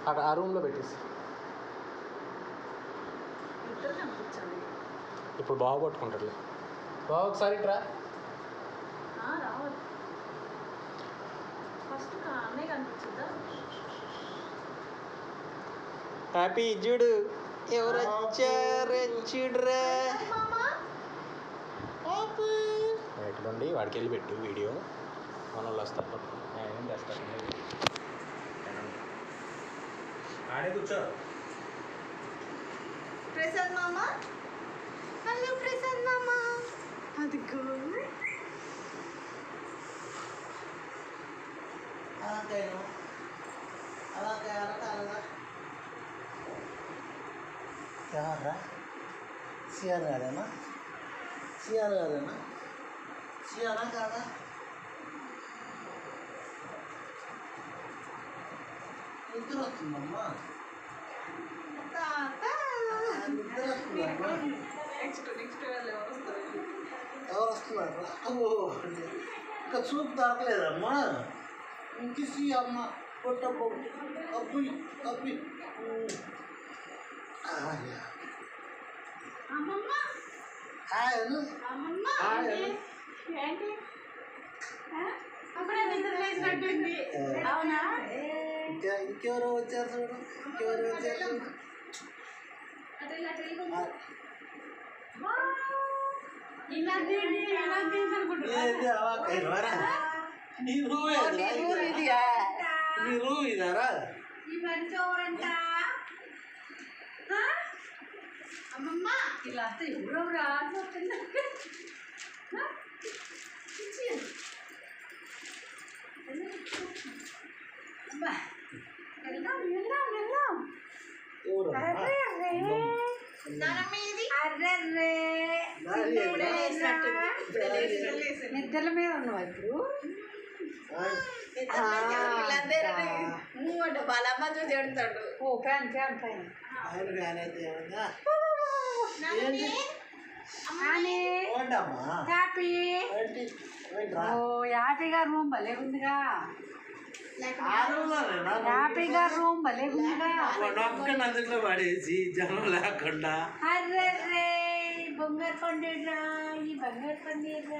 అక్కడ ఆ రూమ్లో పెట్టేసి ఇప్పుడు బాగా పట్టుకుంటాడు. బాగా ఒకసారి ట్రా హ్యాపీ చూడు ఎవరు వచ్చారు చూడరా ఎట్లుండి వాడికి వెళ్ళి పెట్టు వీడియో మన వాళ్ళు వస్తారు ఏం చేస్తారు ఆడే కూర్చో ప్రసాద్ మామ హలో ప్రసాద్ మామ అదిగో సిఆర్ గారేనా సిఆర్ గారేనా సిఆరా కాదా నిద్ర వస్తుందమ్మా నిద్ర వస్తుందమ్మా ఎవరు వస్తున్నారు ఇంకా చూపు దొరకలేదమ్మా ఇంకిసి అమ్మ కొట్టబ్బు అబ్బు అబ్బి హాయ్ అను హాయ్ అను అవునా ఇంకెవరో వచ్చారు చూడు ఇంకెవరో వచ్చారు చూడు మీరు ఇదారా అమ్మమ్మ ఇలా ఎవరో రాకపోతుంది వెళ్దాం వెళ్దాం వెళ్దాం నిద్రల మీద ఉన్నావా ఇప్పుడు బాలమ్మ చూసి చెడతాడు ఓ ఫ్యాన్ ఫ్యాన్ ఫ్యాన్ హ్యాపీ ఓ హ్యాపీగా రూమ్ భలే ఉందిగా హ్యాపీగా రూమ్ భలే ఉందిగా అందులో పడేసి జనం లేకుండా అర్రే బంగారు పండుగ ఈ బంగారు పండుగ